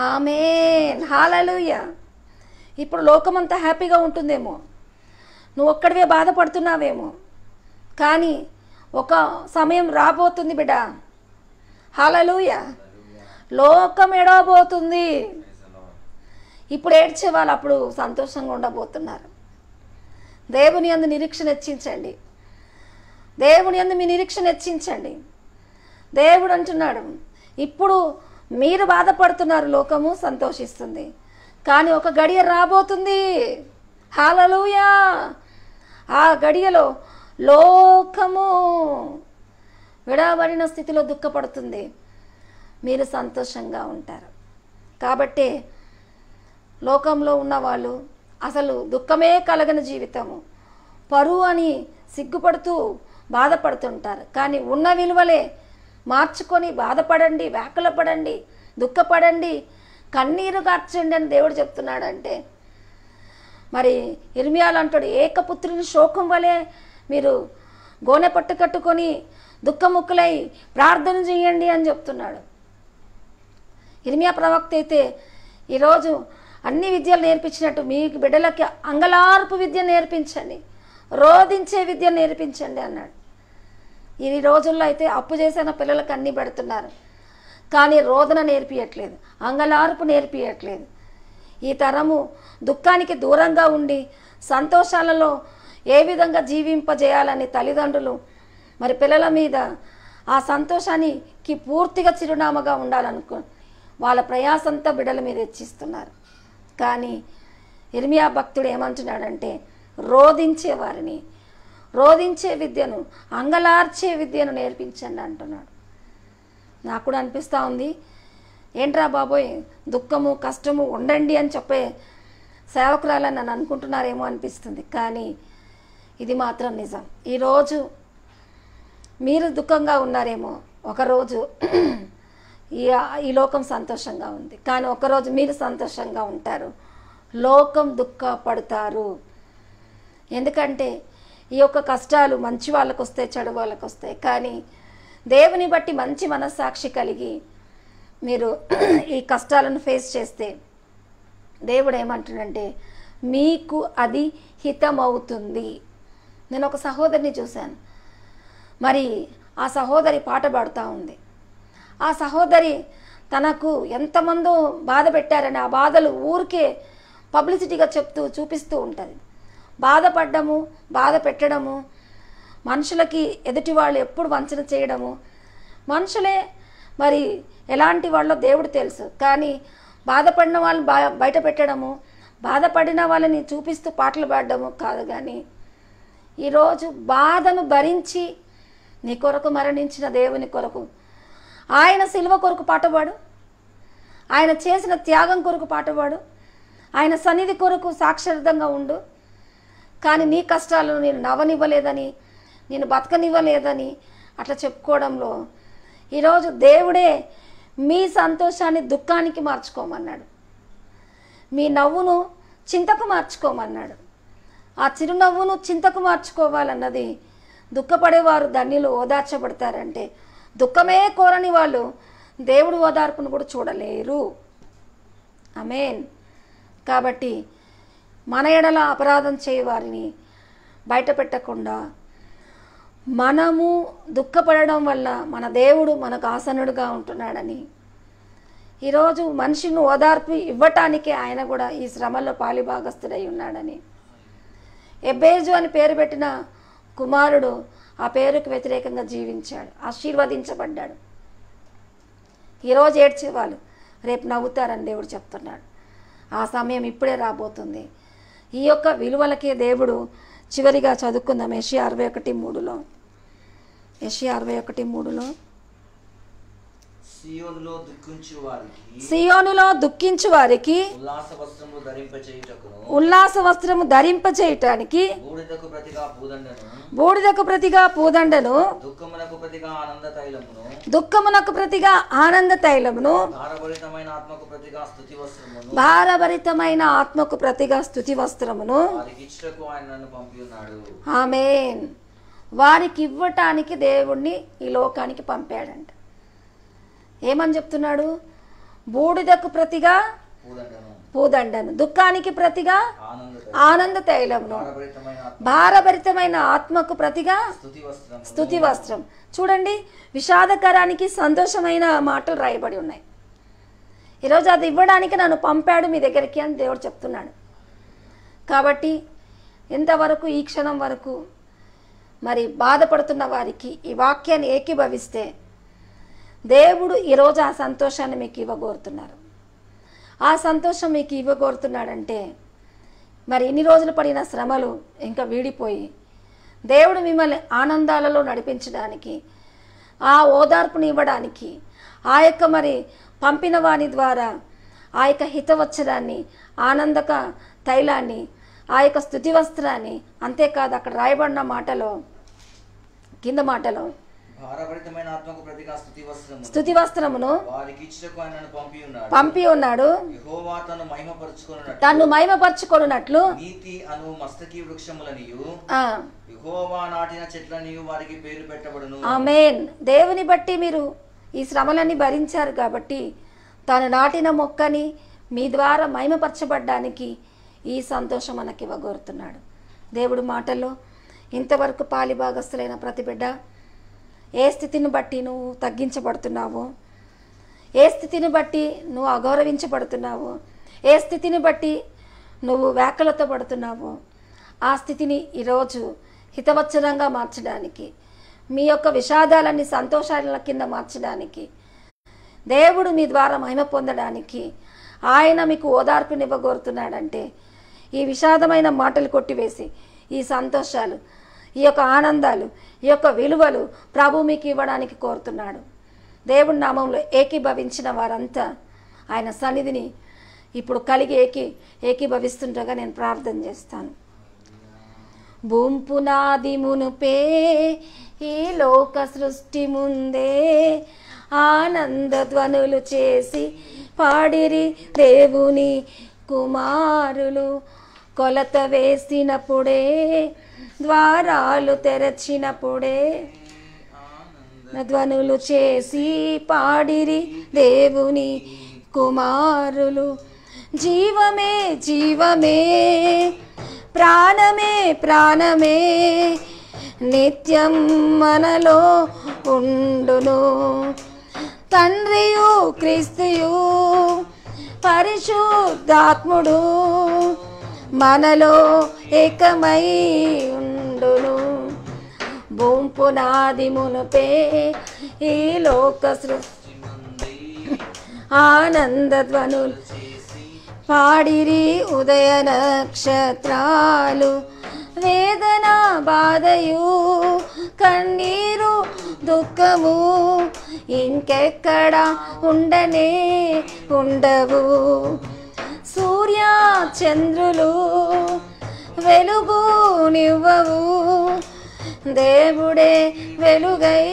ఆమేన్. హల్లెలూయా. ఇప్పుడు లోకమంతా హ్యాపీగా ఉంటుందేమో, నువ్వు ఒక్కడివే బాధపడుతున్నావేమో, కానీ ఒక సమయం రాబోతుంది బిడ్డ. హల్లెలూయా. లోకం ఎడవబోతుంది. ఇప్పుడు ఏడ్చే వాళ్ళు అప్పుడు సంతోషంగా ఉండబోతున్నారు. దేవుని యందు నిరీక్షణ హెచ్చించండి, దేవుని యందు మీ నిరీక్షణ హెచ్చించండి. దేవుడు అంటున్నాడు, ఇప్పుడు మీరు బాధపడుతున్నారు, లోకము సంతోషిస్తుంది, కానీ ఒక గడియ రాబోతుంది. హల్లెలూయా. ఆ గడియలో లోకము విడవబడిన స్థితిలో దుఃఖపడుతుంది, మీరు సంతోషంగా ఉంటారు. కాబట్టి లోకంలో ఉన్నవాళ్ళు అసలు దుఃఖమే కలగని జీవితము, పరువు అని సిగ్గుపడుతూ బాధపడుతుంటారు. కానీ ఉన్న విలువలే మార్చుకొని బాధపడండి, వ్యాకులపడండి, దుఃఖపడండి, కన్నీరు కార్చండి అని దేవుడు చెప్తున్నాడంటే, మరి ఇర్మియాలు అంటాడు, ఏకపుత్రుని శోకం వలె మీరు గోనె పట్టు కట్టుకొని దుఃఖముక్కులై ప్రార్థన చేయండి అని చెప్తున్నాడు. ఇర్మియా ప్రవక్త అయితే ఈరోజు అన్ని విద్యలు నేర్పించినట్టు మీ బిడ్డలకి అంగలార్పు విద్య నేర్పించండి, రోధించే విద్య నేర్పించండి అన్నాడు. ఈ రోజుల్లో అయితే అప్పు చేసిన పిల్లలకు అన్నీ పెడుతున్నారు, కానీ రోదన నేర్పియట్లేదు, అంగలార్పు నేర్పియట్లేదు. ఈ తరము దుఃఖానికి దూరంగా ఉండి సంతోషాలలో ఏ విధంగా జీవింపజేయాలని తల్లిదండ్రులు మరి పిల్లల మీద ఆ సంతోషానికి పూర్తిగా చిరునామాగా ఉండాలనుకో వాళ్ళ ప్రయాసంతా బిడ్డల మీద హెచ్చిస్తున్నారు. కానీ ఇర్మియా భక్తుడు ఏమంటున్నాడంటే, రోధించే వారిని, రోధించే విద్యను, అంగలార్చే విద్యను నేర్పించండి అంటున్నాడు. నాకు కూడా అనిపిస్తూ ఉంది, ఏంట్రా బాబోయ్ దుఃఖము కష్టము ఉండండి అని చెప్పే సేవకురాలని నన్ను అనుకుంటున్నారేమో అనిపిస్తుంది. కానీ ఇది మాత్రం నిజం. ఈరోజు మీరు దుఃఖంగా ఉన్నారేమో, ఒకరోజు ఈ లోకం సంతోషంగా ఉంది, కానీ ఒకరోజు మీరు సంతోషంగా ఉంటారు, లోకం దుఃఖపడతారు. ఎందుకంటే ఈ యొక్క కష్టాలు మంచి వాళ్ళకు వస్తాయి, చెడు వాళ్ళకు వస్తాయి. కానీ దేవుని బట్టి మంచి మనస్సాక్షి కలిగి మీరు ఈ కష్టాలను ఫేస్ చేస్తే దేవుడు ఏమంటున్నాడంటే మీకు అది హితమవుతుంది. నేను ఒక సహోదరిని చూశాను. మరి ఆ సహోదరి పాట పాడుతూ ఉంది. ఆ సహోదరి తనకు ఎంతమందో బాధ పెట్టారని ఆ బాధలు ఊరికే పబ్లిసిటీగా చెప్తూ చూపిస్తూ ఉంటుంది. బాధపడ్డము, బాధ పెట్టడము, మనుషులకి ఎదుటి వాళ్ళు ఎప్పుడు వంచన చేయడము, మనుషులే మరి ఎలాంటి వాళ్ళో దేవుడు తెలుసు. కానీ బాధపడిన వాళ్ళని బయట పెట్టడము, బాధపడిన వాళ్ళని చూపిస్తూ పాటలు పాడడము కాదు. కానీ ఈరోజు బాధను భరించి నీ కొరకు మరణించిన దేవుని కొరకు, ఆయన సిలువ కొరకు పాటపాడు, ఆయన చేసిన త్యాగం కొరకు పాటపాడు, ఆయన సన్నిధి కొరకు సాక్షార్థంగా ఉండు. కానీ నీ కష్టాలను నేను నవ్వనివ్వలేదని, నేను బతకనివ్వలేదని అట్లా చెప్పుకోవడంలో ఈరోజు దేవుడే మీ సంతోషాన్ని దుఃఖానికి మార్చుకోమన్నాడు, మీ నవ్వును చింతకు మార్చుకోమన్నాడు. ఆ చిరునవ్వును చింతకు మార్చుకోవాలన్నది, దుఃఖపడేవారు ధన్యులు ఓదార్చబడతారంటే దుఃఖమే కోరని వాళ్ళు దేవుడు ఓదార్పును కూడా చూడలేరు. ఆమేన్. కాబట్టి మన ఎడల అపరాధం చేయవారిని బయట పెట్టకుండా మనము దుఃఖపడడం వల్ల మన దేవుడు మనకు ఆసనుడుగా ఉంటున్నాడని, ఈరోజు మనిషిని ఓదార్పు ఇవ్వటానికే ఆయన కూడా ఈ శ్రమలో పాలిభాగస్తుడై ఉన్నాడని, ఎబ్బేజు అని పేరు పెట్టిన కుమారుడు ఆ పేరుకు వ్యతిరేకంగా జీవించాడు, ఆశీర్వదించబడ్డాడు. ఈరోజు ఏడ్చేవాళ్ళు రేపు నవ్వుతారని దేవుడు చెప్తున్నాడు. ఆ సమయం ఇప్పుడే రాబోతుంది. ఈ యొక్క విలువలకే దేవుడు చివరిగా చదువుకుందాం. యెషయా 61:3లో, యెషయా 61:3లో, సియోనులో దుఃఖించు వారికి ఉల్లాస వస్త్రము ధరింపచేయటానికి బూడిదకు ప్రతిగా పూదండను, దుఃఖమునకు ప్రతిగా ఆనంద తైలమును, భారభరితమైన ఆత్మకు ప్రతిగా స్తుతి వస్త్రమును ఆమేన్ వారికి ఇవ్వటానికి దేవుణ్ణి ఈ లోకానికి పంపాడంట. ఏమని చెప్తున్నాడు? బూడిదకు ప్రతిగా పూదండను, దుఃఖానికి ప్రతిగా ఆనంద తైలమును, భారభరితమైన ఆత్మకు ప్రతిగా స్తుతి వస్త్రం. చూడండి, విషాదకరానికి సంతోషమైన మాటలు రాయబడి ఉన్నాయి. ఈరోజు అది ఇవ్వడానికి నన్ను పంపాడు మీ దగ్గరికి అని దేవుడు చెప్తున్నాడు. కాబట్టి ఇంతవరకు ఈ క్షణం వరకు మరి బాధపడుతున్న వారికి ఈ వాక్యాన్ని ఏకీభవిస్తే దేవుడు ఈరోజు ఆ సంతోషాన్ని మీకు ఇవ్వగోరుతున్నారు. ఆ సంతోషం మీకు ఇవ్వగోరుతున్నాడంటే మరి ఇన్ని రోజులు పడిన శ్రమలు ఇంకా వీడిపోయి దేవుడు మిమ్మల్ని ఆనందాలలో నడిపించడానికి, ఆ ఓదార్పుని ఇవ్వడానికి, ఆ యొక్క మరి పంపిన వాని ద్వారా ఆ యొక్క హితవచ్చరాన్ని, ఆనందక తైలాన్ని, ఆ యొక్క స్తుతి వస్త్రాన్ని, అంతేకాదు అక్కడ రాయబడిన మాటలో కింద మాటలో స్తుతి వస్త్రమును పంపి ఉన్నాడు, తను మహిమపరచుకొనున్నట్లు ఆమేన్. దేవుని బట్టి మీరు ఈ శ్రమలన్నీ భరించారు కాబట్టి తాను నాటిన మొక్కని మీ ద్వారా మహిమపరచబడ్డానికి ఈ సంతోషం మనకి ఇవ్వగోరుతున్నాడు. దేవుడు మాటల్లో ఇంతవరకు పాలిభాగస్తులైన ప్రతి బిడ్డ, ఏ స్థితిని బట్టి నువ్వు తగ్గించబడుతున్నావో, ఏ స్థితిని బట్టి నువ్వు అగౌరవించబడుతున్నావో, ఏ స్థితిని బట్టి నువ్వు వ్యాకులత పడుతున్నావో, ఆ స్థితిని ఈరోజు హితవచ్చరంగా మార్చడానికి, మీ యొక్క విషాదాలన్నీ సంతోషాల కింద మార్చడానికి, దేవుడు మీ ద్వారా మహిమ పొందడానికి ఆయన మీకు ఓదార్పునివ్వగోరుతున్నాడంటే ఈ విషాదమైన మాటలు కొట్టివేసి ఈ సంతోషాలు, ఈ యొక్క ఆనందాలు, ఈ యొక్క విలువలు ప్రభు మీకు ఇవ్వడానికి కోరుతున్నాడు. దేవుడి నామంలో ఏకీభవించిన వారంతా ఆయన సన్నిధిని ఇప్పుడు కలిగి ఏకీభవిస్తుండగా నేను ప్రార్థన చేస్తాను. భూంపునాది మునుపే ఈ లోక సృష్టి ముందే ఆనంద ధ్వనులు చేసి పాడిరి దేవుని కుమారులు. కొలత వేసినప్పుడే, ద్వారాలు తెరచినప్పుడే ధ్వనులు చేసి పాడిరి దేవుని కుమారులు. జీవమే జీవమే, ప్రాణమే ప్రాణమే, నిత్యం మనలో ఉండును. తండ్రియు క్రీస్తుయు పరిశుద్ధాత్ముడు మనలో ఏకమై ఉండును. భూంపునాది మునుపే ఈ లోక సృష్టి ఆనంద ధ్వనులు పాడిరి ఉదయ నక్షత్రాలు. వేదన బాధయు కన్నీరు దుఃఖము ఇంకెక్కడ ఉండనే ఉండవు. సూర్య చంద్రులు వెలుగు నివ్వవు, దేవుడే వెలుగై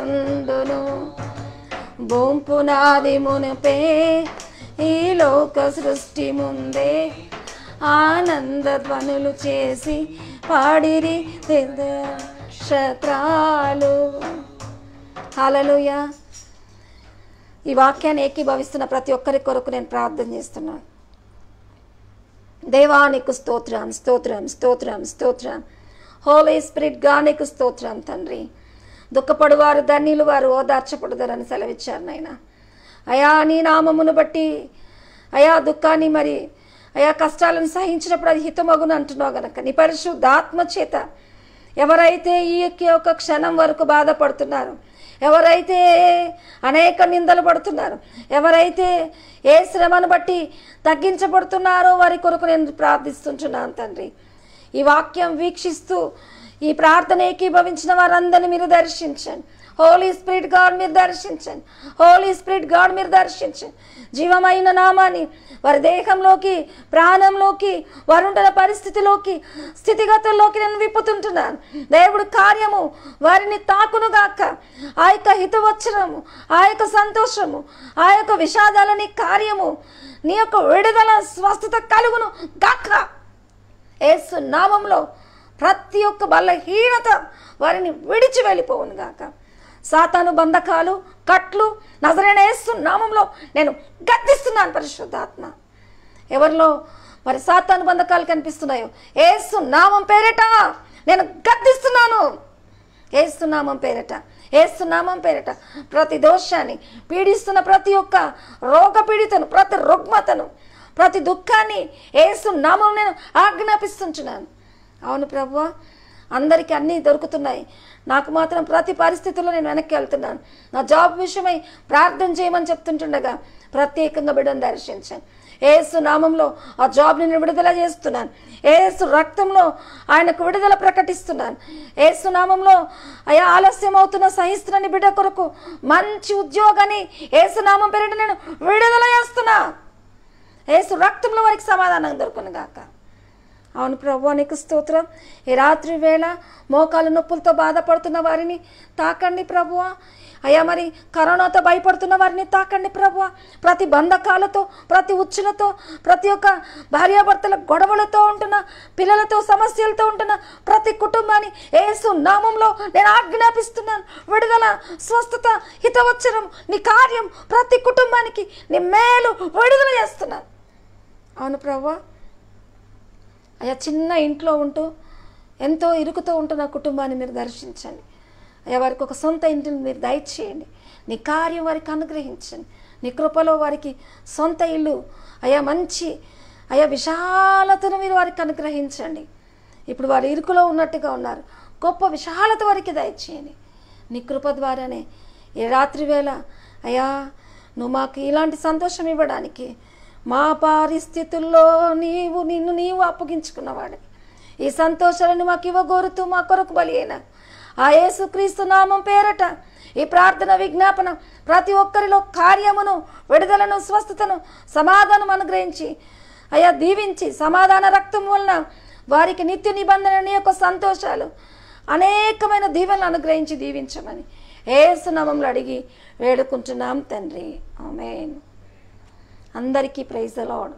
ఉండును. భూంపునాది మునుపే ఈ లోక సృష్టి ముందే ఆనంద ధ్వనులు చేసి పాడిరి నక్షత్రాలు. హల్లెలూయా. ఈ వాక్యాన్ని ఏకీభవిస్తున్న ప్రతి ఒక్కరి కొరకు నేను ప్రార్థన చేస్తున్నాను. దేవానికి స్తోత్రం స్తోత్రం స్తోత్రం స్తోత్రం. హోలీ స్పిరిట్ గానికి స్తోత్రం తండ్రి. దుఃఖపడువారు ధన్యులు, వారు ఓదార్చపడుదరని సెలవిచ్చారు నాయనా. అయా నీ నామమును బట్టి అయా దుఃఖాన్ని మరి అయా కష్టాలను సహించినప్పుడు అది హితమగును అంటున్నావు గనక నీ పరిశుద్ధాత్మ చేత ఎవరైతే ఈ యొక్క క్షణం వరకు బాధపడుతున్నారు, ఎవరైతే అనేక నిందలు పడుతున్నారు, ఎవరైతే ఏ శ్రమను బట్టి తగ్గించబడుతున్నారో వారి కొరకు నేను ప్రార్థిస్తుంటున్నాను తండ్రి. ఈ వాక్యం వీక్షిస్తూ ఈ ప్రార్థన ఏకీభవించిన వారందరినీ మీరు దర్శించండి. హోలీ స్పిరిట్ గాడ్ మీరు దర్శించండి. హోలీ స్పిరిట్ గాడ్ మీరు దర్శించండి. జీవమైన నామాన్ని వారి దేహంలోకి, ప్రాణంలోకి, వారుంటున్న పరిస్థితిలోకి, స్థితిగతుల్లోకి నేను విప్పుతుంటున్నాను. దేవుడు కార్యము వారిని తాకునుగాక. ఆ యొక్క హితవచనము, ఆ యొక్క సంతోషము, ఆ యొక్క విషాదాలని కార్యము, నీ యొక్క విడుదల స్వస్థత కలుగును గాక. యేసు నామంలో ప్రతి ఒక్క బలహీనత వారిని విడిచి వెళ్ళిపోవును గాక. సాతాను బంధకాలు, కట్లు నజరేయుడైన యేసు నామంలో నేను గద్దిస్తున్నాను. పరిశుద్ధాత్మ ఎవరిలో మరి సాతాను బంధకాలు కనిపిస్తున్నాయో యేసు నామం పేరిట నేను గద్దిస్తున్నాను. యేసు నామం పేరిట, యేసు నామం పేరిట ప్రతి దోషాన్ని పీడిస్తున్న ప్రతి ఒక్క రోగ పీడితను, ప్రతి రుగ్మతను, ప్రతి దుఃఖాన్ని యేసు నామం నేను ఆజ్ఞాపిస్తుంటున్నాను. అవును ప్రభువా, అందరికీ అన్నీ దొరుకుతున్నాయి, నాకు మాత్రం ప్రతి పరిస్థితుల్లో నేను వెనక్కి వెళ్తున్నాను. నా జాబ్ విషయమై ప్రార్థన చేయమని చెప్తుంటుండగా ప్రత్యేకంగా బిడ్డను దర్శించాను. యేసు నామంలో ఆ జాబ్ని నేను విడుదల చేస్తున్నాను. యేసు రక్తంలో ఆయనకు విడుదల ప్రకటిస్తున్నాను. యేసు నామంలో అయా ఆలస్యం అవుతున్న సహిస్తున్న బిడ్డ కొరకు మంచి ఉద్యోగాన్ని యేసు నామం పేరిట నేను విడుదల చేస్తున్నా. యేసు రక్తంలో వారికి సమాధానం దొరుకును గాక. అవును ప్రభువా, నీకు స్తోత్రం. ఈ రాత్రి వేళ మోకాల నొప్పులతో బాధపడుతున్న వారిని తాకండి ప్రభువా. అయ్యా మరి కరోనాతో భయపడుతున్న వారిని తాకండి ప్రభువా. ప్రతి బంధకాలతో, ప్రతి ఉచ్చులతో, ప్రతి ఒక్క భార్యాభర్తల గొడవలతో ఉంటున్న, పిల్లలతో సమస్యలతో ఉంటున్న ప్రతి కుటుంబాన్ని యేసు నామంలో నేను ఆజ్ఞాపిస్తున్నాను. విడుదల, స్వస్థత, హితవచనం, నీ కార్యం ప్రతి కుటుంబానికి నీ మేలు విడుదల చేస్తున్నాను. అవును ప్రభువా. అయ్యా చిన్న ఇంట్లో ఉంటూ ఎంతో ఇరుకుతో ఉంటున్న కుటుంబాన్ని మీరు దర్శించండి. అయ్యా వారికి ఒక సొంత ఇంటిని మీరు దయచేయండి. నీ కార్యం వారికి అనుగ్రహించండి. నీ కృపలో వారికి సొంత ఇల్లు అయ్యా మంచి అయ్యా విశాలతను మీరు వారికి అనుగ్రహించండి. ఇప్పుడు వారు ఇరుకులో ఉన్నట్టుగా ఉన్నారు, గొప్ప విశాలత వారికి దయచేయండి. నీ కృప ద్వారానే ఈ రాత్రి వేళ అయ్యా నువ్వు మాకు ఇలాంటి సంతోషం ఇవ్వడానికి, మా పరిస్థితుల్లో నిన్ను నీవు అప్పగించుకున్నవాడివి. ఈ సంతోషాలను మాకు ఇవ్వగోరుతూ మా కొరకు బలి అయిన ఆ యేసుక్రీస్తు నామం పేరట ఈ ప్రార్థన విజ్ఞాపన ప్రతి ఒక్కరిలో కార్యమును, విడుదలను, స్వస్థతను, సమాధానం అనుగ్రహించి అయ్యా దీవించి సమాధాన రక్తం వలన వారికి నిత్య నిబంధన నీ యొక్క సంతోషాలు అనేకమైన దీవెనలు అనుగ్రహించి దీవించమని యేసు నామములో అడిగి వేడుకుంటున్నాం తండ్రి. ఆమేన్. అందరికీ ప్రైజ్ ది లార్డ్.